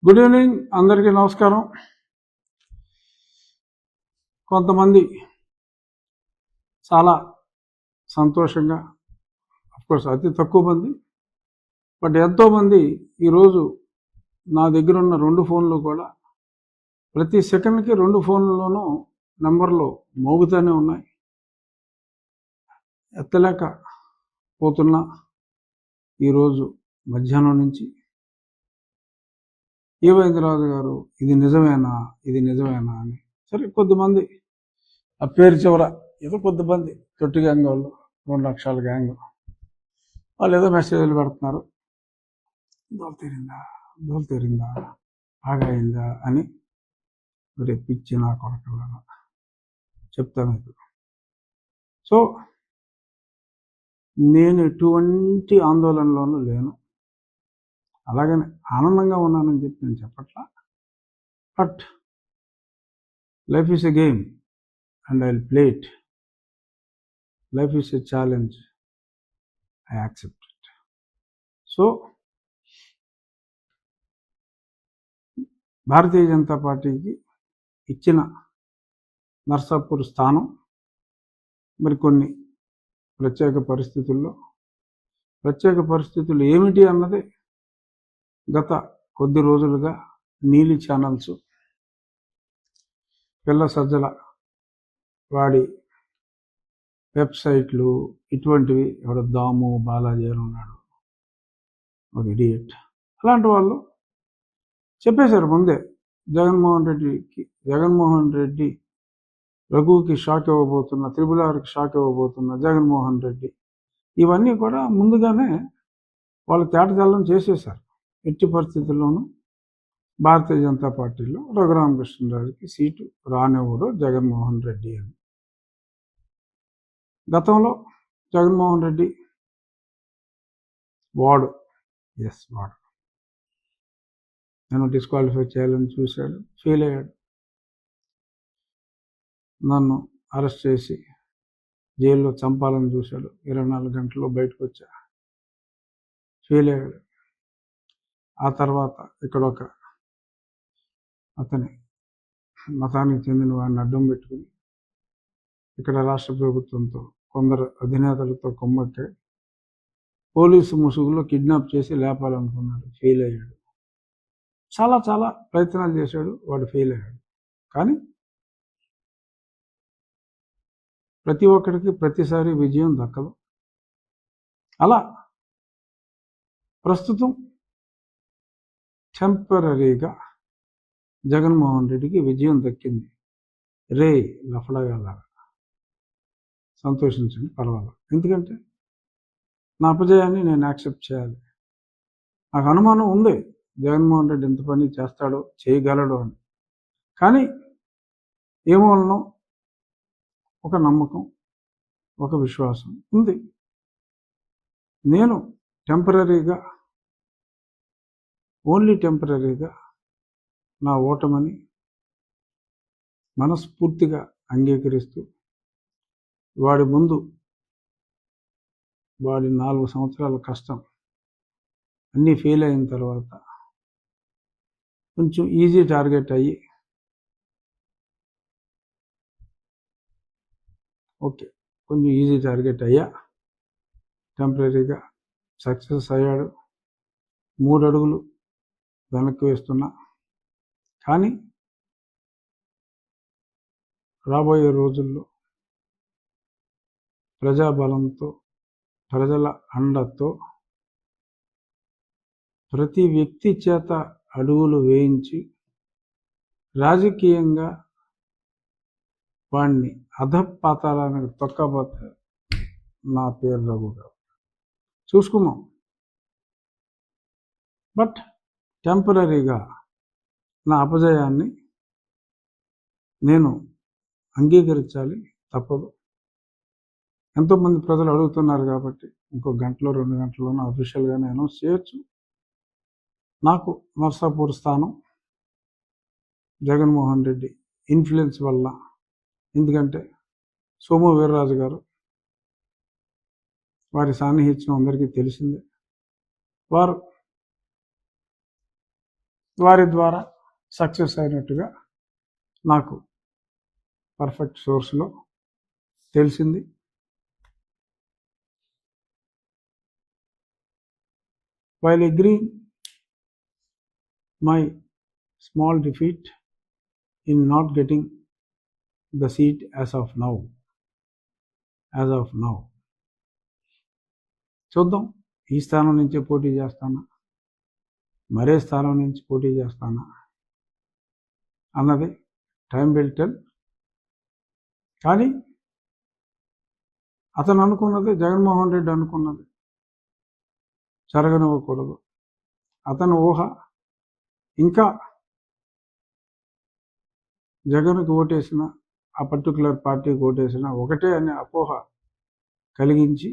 Good evening, అందరికీ నమస్కారం. కొంతమంది చాలా సంతోషంగా, అఫ్కోర్స్ అతి తక్కువ మంది, బట్ ఎంతోమంది ఈరోజు నా దగ్గర ఉన్న 2 ఫోన్లు కూడా ప్రతి సెకండ్కి 2 ఫోన్లలోనూ నెంబర్లు మోగుతూనే ఉన్నాయి. ఎత్తలేక పోతున్నా ఈరోజు మధ్యాహ్నం నుంచి ఏమైందిరాజు గారు, ఇది నిజమేనా అని. సరే, కొద్దిమంది ఆ పేరు చివర ఏదో కొద్దిమంది తొట్టి గ్యాంగ్ వాళ్ళు, 2 లక్షల గ్యాంగ్ వాళ్ళు ఏదో మెసేజ్లు పెడుతున్నారు, దోలు తీరిందా బాగా అయిందా అని. రేపిచ్చి నా కొరకలాగా చెప్తా మీకు. సో నేను ఎటువంటి ఆందోళనలోనూ లేను, అలాగని ఆనందంగా ఉన్నానని చెప్పి నేను చెప్పట్లా. But life is a game and I'll play it. Life is a challenge. I accept it. So, Bharatiya Janata పార్టీకి ఇచ్చిన నర్సాపూర్ స్థానం మరికొన్ని ప్రత్యేక పరిస్థితులు ఏమిటి అన్నది గత కొద్ది రోజులుగా నీలి ఛానల్స్, పిల్ల సజ్జల వాడి వెబ్సైట్లు, ఇటువంటివి, ఎవడో దాము బాలాజీ అని ఉన్నాడు, ఒక ఇడియట్, అలాంటి వాళ్ళు చెప్పేశారు ముందే జగన్మోహన్ రెడ్డి రఘుకి షాక్ ఇవ్వబోతున్న, త్రిపులార్కి షాక్ ఇవ్వబోతున్న జగన్మోహన్ రెడ్డి, ఇవన్నీ కూడా ముందుగానే వాళ్ళు తేటతెల్లం చేసేశారు. ఎట్టి పరిస్థితుల్లోనూ భారతీయ జనతా పార్టీలో రఘురామకృష్ణరాజుకి సీటు రానివ్వడు జగన్మోహన్ రెడ్డి అని. గతంలో జగన్మోహన్ రెడ్డి వాడు నన్ను డిస్క్వాలిఫై చేయాలని చూశాడు, ఫెయిల్ అయ్యాడు. నన్ను అరెస్ట్ చేసి జైల్లో చంపాలని చూశాడు, 24 గంటల్లో బయటకు వచ్చా, ఫెయిల్ అయ్యాడు. ఆ తర్వాత ఇక్కడ ఒక అతని మతానికి చెందిన వాడిని అడ్డం పెట్టుకుని ఇక్కడ రాష్ట్ర ప్రభుత్వంతో, కొందరు అధినేతలతో కొమ్మక్కి పోలీసు ముసుగులో కిడ్నాప్ చేసి లేపాలనుకున్నాడు, ఫెయిల్ అయ్యాడు. చాలా ప్రయత్నాలు చేశాడు, వాడు ఫెయిల్ అయ్యాడు. కానీ ప్రతి ఒక్కడికి ప్రతిసారి విజయం దక్కదు. అలా ప్రస్తుతం టెంపరీగా జగన్మోహన్ రెడ్డికి విజయం దక్కింది. రే లఫడగాలాగా సంతోషించండి, పర్వాలేదు. ఎందుకంటే నా అపజయాన్ని నేను యాక్సెప్ట్ చేయాలి. నాకు అనుమానం ఉంది జగన్మోహన్ రెడ్డి ఎంత పని చేస్తాడో, చేయగలడు అని. కానీ ఏమోనో ఒక నమ్మకం, ఒక విశ్వాసం ఉంది. నేను ఓన్లీ టెంపరీగా నా ఓటమని మనస్ఫూర్తిగా అంగీకరిస్తూ, వాడి ముందు వాడి 4 సంవత్సరాల కష్టం అన్నీ ఫెయిల్ అయిన తర్వాత కొంచెం ఈజీ టార్గెట్ అయ్యి, టెంపరీగా సక్సెస్ అయ్యాడు. 3 అడుగులు వెనక్కి వేస్తున్నా. కానీ రాబోయే రోజుల్లో ప్రజాబలంతో, ప్రజల అండతో, ప్రతి వ్యక్తి చేత అడుగులు వేయించి రాజకీయంగా వాణ్ణి అధపాతాళానికి తొక్కబోతే నా పేరు రఘు గారు. చూసుకున్నాం. బట్ టెంపరీగా నా అపజయాన్ని నేను అంగీకరించాలి, తప్పదు. ఎంతోమంది ప్రజలు అడుగుతున్నారు కాబట్టి ఇంకో గంటలో 2 గంటల్లోనూ అఫీషియల్గానే అనౌన్స్ చేయొచ్చు. నాకు నర్సాపూర్ స్థానం జగన్మోహన్ రెడ్డి ఇన్ఫ్లుయెన్స్ వల్ల, ఎందుకంటే సోము వీర్రాజు గారు, వారి సాన్నిహిత్యం అందరికీ తెలిసిందే. వారు వారి ద్వారా సక్సెస్ అయినట్టుగా నాకు పర్ఫెక్ట్ సోర్స్లో తెలిసింది. While agreeing my small defeat in not getting the seat as of now, చూద్దాం, ఈ స్థానం నుంచే పోటీ చేస్తానా, మరే స్థానం నుంచి పోటీ చేస్తానా అన్నది టైం విల్ టెల్. కానీ అతను అనుకున్నది, జగన్మోహన్ రెడ్డి అనుకున్నది జరగనివ్వకూడదు. అతని ఊహ ఇంకా జగన్కి ఓటేసిన, ఆ పర్టికులర్ పార్టీకి ఓటేసిన ఒకటే అనే అపోహ కలిగించి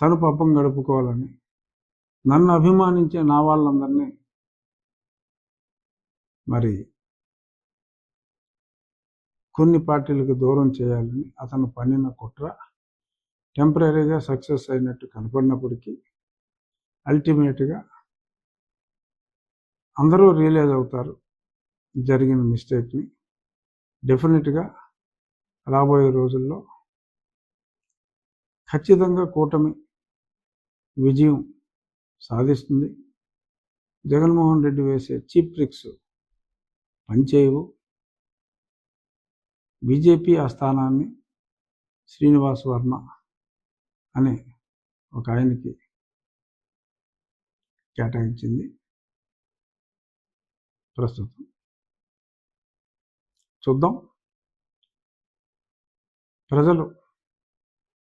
తను పబ్బం గడుపుకోవాలని, నన్ను అభిమానించే నా వాళ్ళందరినీ మరి కొన్ని పార్టీలకు దూరం చేయాలని అతను పన్నిన కుట్ర టెంపరీగా సక్సెస్ అయినట్టు కనపడినప్పటికీ అల్టిమేట్గా అందరూ రియలైజ్ అవుతారు జరిగిన మిస్టేక్ని. డెఫినెట్గా రాబోయే రోజుల్లో ఖచ్చితంగా కూటమి విజయం సాధిస్తుంది. జగన్మోహన్ రెడ్డి వేసే చీప్ ట్రిక్స్ పనిచేయవు. బీజేపీ ఆ స్థానాన్ని శ్రీనివాస్ వర్మ అనే ఒక ఆయనకి కేటాయించింది. ప్రస్తుతం చూద్దాం. ప్రజలు,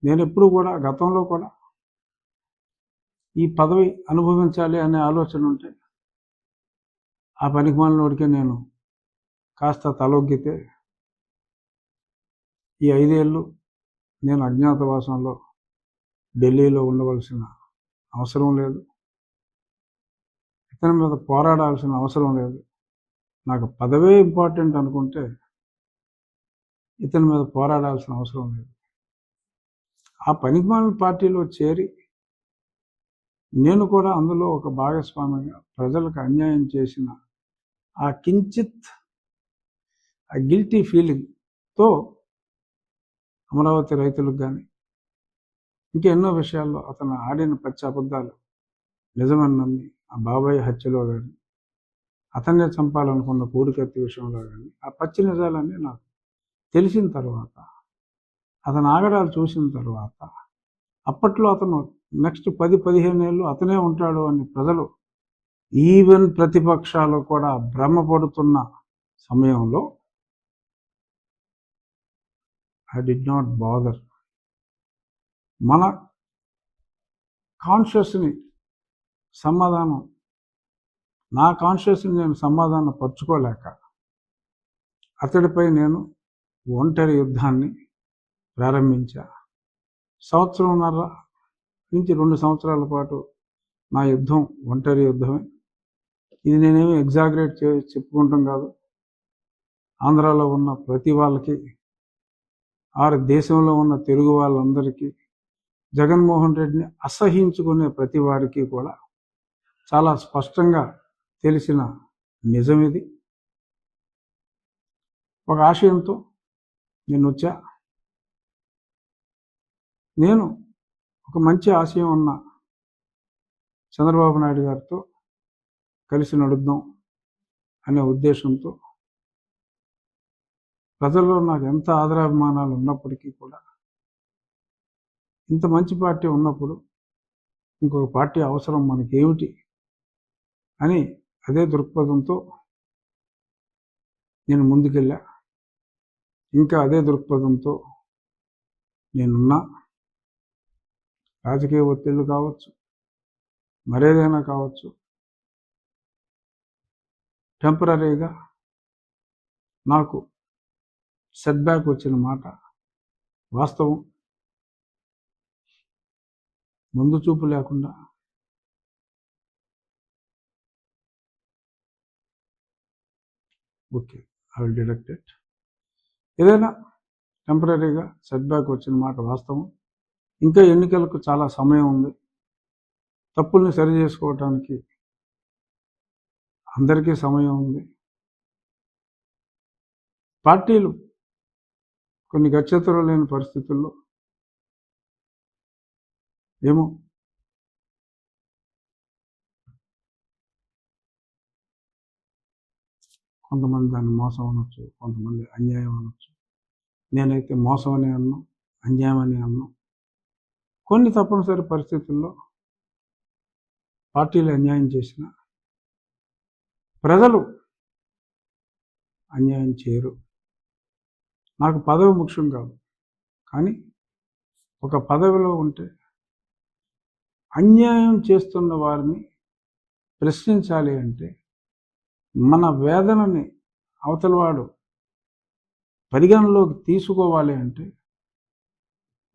నేను ఎప్పుడు కూడా గతంలో కూడా ఈ పదవి అనుభవించాలి అనే ఆలోచన ఉంటే ఆ పనికిమాలినోడికే నేను కాస్త తలొగ్గితే ఈ 5 ఏళ్ళు నేను అజ్ఞాతవాసంలో ఢిల్లీలో ఉండవలసిన అవసరం లేదు, ఇతని మీద పోరాడాల్సిన అవసరం లేదు. నాకు పదవే ఇంపార్టెంట్ అనుకుంటే ఇతని మీద పోరాడాల్సిన అవసరం లేదు. ఆ పనికిమాలిన పార్టీలో చేరి నేను కూడా అందులో ఒక భాగస్వామిగా ప్రజలకు అన్యాయం చేసిన ఆ కించిత్ ఆ గిల్టీ ఫీలింగ్తో అమరావతి రైతులకు కానీ ఇంకెన్నో విషయాల్లో అతను ఆడిన పచ్చి అబద్ధాలు నిజమని నమ్మి, ఆ బాబాయ్ హత్యలో కానీ, అతన్నే చంపాలనుకున్న పూడికత్తి విషయంలో కానీ, ఆ పచ్చి నిజాలన్నీ నాకు తెలిసిన తర్వాత, అతని ఆగడాలు చూసిన తర్వాత, అప్పట్లో అతను నెక్స్ట్ 10-15 ఏళ్ళు అతనే ఉంటాడు అని ప్రజలు, ఈవెన్ ప్రతిపక్షాలు కూడా భ్రమపడుతున్న సమయంలో ఐ డిడ్ నాట్ బాదర్. మన కాన్షియస్ని సమాధానం, నా కాన్షియస్ని నేను సమాధానం పరుచుకోలేక అతడిపై నేను ఒంటరి యుద్ధాన్ని ప్రారంభించా. 1.5 నుంచి 2 సంవత్సరాల పాటు నా యుద్ధం ఒంటరి యుద్ధమే. ఇది నేనేమి ఎగ్జాగరేట్ చెప్పుకుంటాం కాదు. ఆంధ్రాలో ఉన్న ప్రతి వాళ్ళకి, దేశంలో ఉన్న తెలుగు వాళ్ళందరికీ, జగన్మోహన్ రెడ్డిని అసహించుకునే ప్రతి వారికి కూడా చాలా స్పష్టంగా తెలిసిన నిజం ఇది. ఒక ఆశయంతో నేను వచ్చా. నేను ఒక మంచి ఆశయం ఉన్న చంద్రబాబు నాయుడు గారితో కలిసి నడుద్దాం అనే ఉద్దేశంతో, ప్రజల్లో నాకు ఎంత ఆదరాభిమానాలు ఉన్నప్పటికీ కూడా, ఇంత మంచి పార్టీ ఉన్నప్పుడు ఇంకొక పార్టీ అవసరం మనకేమిటి అని అదే దృక్పథంతో నేను ముందుకెళ్ళా. ఇంకా అదే దృక్పథంతో నేనున్నా. రాజకీయ ఒత్తిళ్లు కావచ్చు, మరేదైనా కావచ్చు, టెంపరీగా నాకు సెట్ బ్యాక్ వచ్చిన మాట వాస్తవం. ముందు చూపు లేకుండా okay, I will deduct it. ఏదైనా టెంపరీగా సెట్ బ్యాక్ వచ్చిన మాట వాస్తవం. ఇంకా ఎన్నికలకు చాలా సమయం ఉంది. తప్పుల్ని సరి చేసుకోవటానికి అందరికీ సమయం ఉంది. పార్టీలు కొన్ని గత్యంతరం లేని పరిస్థితుల్లో ఏమో కొంతమంది దాన్ని మోసం అనొచ్చు, కొంతమంది అన్యాయం అనొచ్చు. నేనైతే మోసం అని అన్నా, అన్యాయం అని అన్నా. కొన్ని తప్పనిసరి పరిస్థితుల్లో పార్టీలు అన్యాయం చేసిన ప్రజలు అన్యాయం చేయరు. నాకు పదవి ముఖ్యం కాదు, కానీ ఒక పదవిలో ఉంటే అన్యాయం చేస్తున్న వారిని ప్రశ్నించాలి అంటే, మన వేదనని అవతలవాడు పరిగణలోకి తీసుకోవాలి అంటే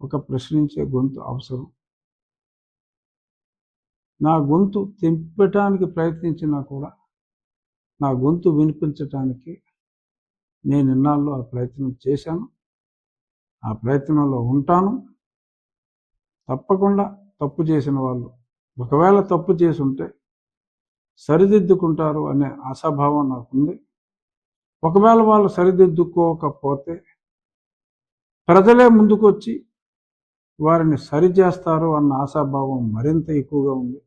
ఒక ప్రశ్నించే గొంతు అవసరం. నా గొంతు తెంపటానికి ప్రయత్నించినా కూడా నా గొంతు వినిపించటానికి నేను ఇన్నాళ్ళు ఆ ప్రయత్నం చేశాను, ఆ ప్రయత్నంలో ఉంటాను. తప్పకుండా తప్పు చేసిన వాళ్ళు ఒకవేళ తప్పు చేసి ఉంటే సరిదిద్దుకుంటారు అనే ఆశాభావం నాకుంది. ఒకవేళ వాళ్ళు సరిదిద్దుకోకపోతే ప్రజలే ముందుకొచ్చి వారిని సరిచేస్తారు అన్న ఆశాభావం మరింత ఎక్కువగా ఉంది.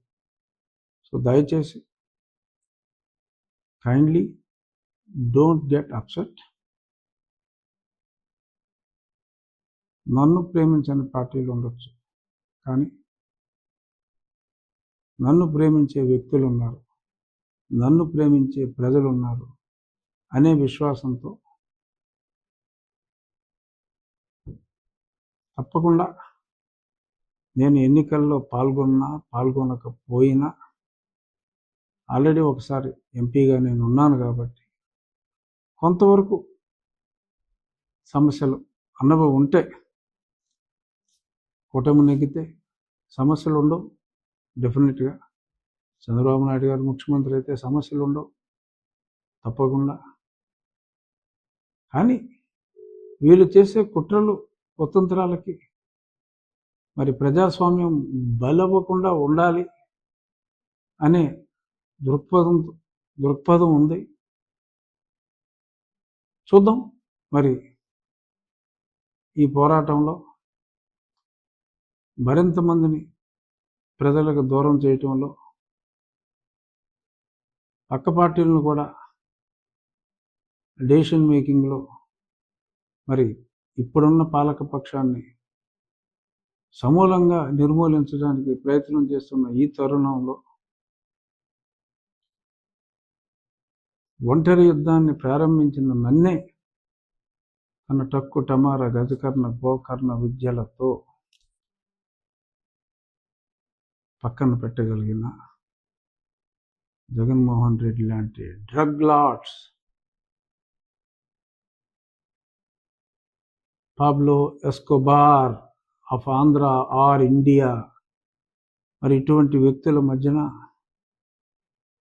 సో దయచేసి కైండ్లీ డోంట్ గెట్ అప్సెట్. నన్ను ప్రేమించని పార్టీలు ఉండొచ్చు, కానీ నన్ను ప్రేమించే వ్యక్తులు ఉన్నారు, నన్ను ప్రేమించే ప్రజలు ఉన్నారు అనే విశ్వాసంతో తప్పకుండా నేను ఎన్నికల్లో పాల్గొనకపోయినా ఆల్రెడీ ఒకసారి ఎంపీగా నేను ఉన్నాను కాబట్టి కొంతవరకు సమస్యలు అనుభవం ఉంటే, కూటమి నెగ్గితే సమస్యలు ఉండవు. డెఫినెట్గా చంద్రబాబు నాయుడు గారు ముఖ్యమంత్రి అయితే సమస్యలు ఉండవు తప్పకుండా. కానీ వీళ్ళు చేసే కుట్రలు కుతంత్రాలకి మరి ప్రజాస్వామ్యం బలవ్వకుండా ఉండాలి అనే దృక్పథం ఉంది. చూద్దాం మరి ఈ పోరాటంలో మరింత మందిని ప్రజలకు దూరం చేయటంలో, పక్క పార్టీలను కూడా డెసిషన్ మేకింగ్లో మరి ఇప్పుడున్న పాలక పక్షాన్ని సమూలంగా నిర్మూలించడానికి ప్రయత్నం చేస్తున్న ఈ తరుణంలో ఒంటరి యుద్ధాన్ని ప్రారంభించిన నన్నే తన టక్కు టమార గజకర్ణ గోకర్ణ విద్యలతో పక్కన పెట్టగలిగిన జగన్మోహన్ రెడ్డి లాంటి drug lords, Pablo Escobar of Andhra or India, మరి ఇటువంటి వ్యక్తుల మధ్యన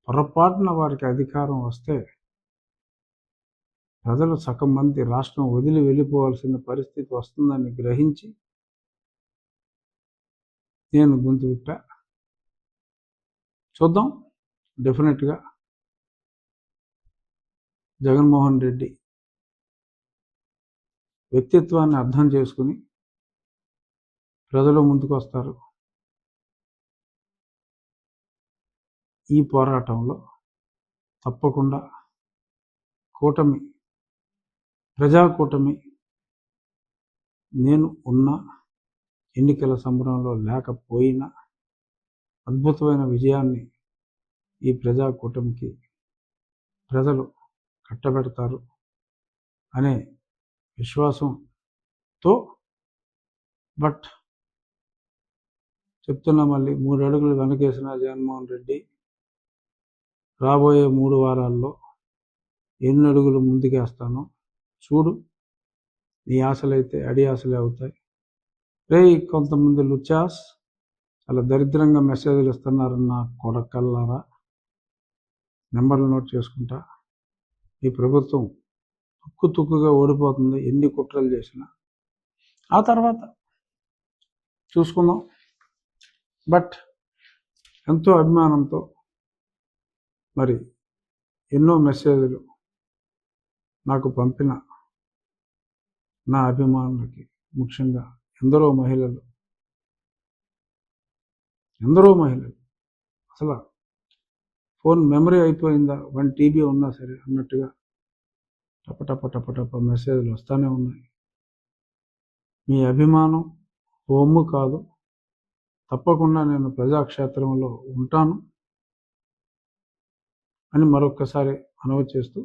పొరపాటున వారికి అధికారం వస్తే ప్రజలు సగం మంది రాష్ట్రం వదిలి వెళ్ళిపోవాల్సిన పరిస్థితి వస్తుందని గ్రహించి నేను గొంతు విట్టా. చూద్దాం. డెఫినెట్గా జగన్మోహన్ రెడ్డి వ్యక్తిత్వాన్ని అర్థం చేసుకుని ప్రజలు ముందుకు వస్తారు. ఈ పోరాటంలో తప్పకుండా కూటమి, ప్రజాకూటమి నేను ఉన్న ఎన్నికల సంబరంలో లేకపోయినా అద్భుతమైన విజయాన్ని ఈ ప్రజాకూటమికి ప్రజలు కట్టబెడతారు అనే విశ్వాసంతో, బట్ చెప్తున్నా మళ్ళీ 3 అడుగులు వెనకేసిన జగన్మోహన్ రెడ్డి రాబోయే 3 వారాల్లో ఎన్ని అడుగులు ముందుకేస్తానో చూడు. నీ ఆశలైతే అడి ఆశలే అవుతాయి. కొంతమంది లుచాస్ చాలా దరిద్రంగా మెసేజ్లు ఇస్తున్నారన్న కొడకల్లారా, నెంబర్లు నోట్ చేసుకుంటా. ఈ ప్రభుత్వం తుక్కుగా ఓడిపోతుంది ఎన్ని కుట్రలు చేసినా. ఆ తర్వాత చూసుకుందాం. బట్ ఎంతో అభిమానంతో మరి ఎన్నో మెసేజ్లు నాకు పంపిన నా అభిమానులకి, ముఖ్యంగా ఎందరో మహిళలు అసలు ఫోన్ మెమరీ అయిపోయిందా, 1 TB ఉన్నా సరే అన్నట్టుగా టప మెసేజ్లు వస్తూనే ఉన్నాయి. మీ అభిమానం ఒమ్ము కాదు, తప్పకుండా నేను ప్రజాక్షేత్రంలో ఉంటాను అని మరొక్కసారి మనవి చేస్తూ,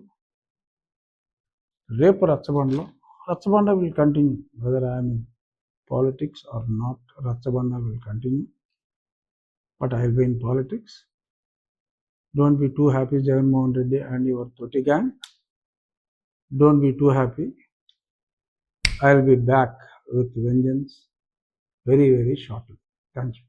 రేపు Rachabanda will continue, whether I am in politics or not. Rachabanda will continue, but I will be in politics. Don't be too happy, Jagan Mohan Reddy and your Toti gang. Don't be too happy. I'll be back with vengeance very, very shortly. Thank you.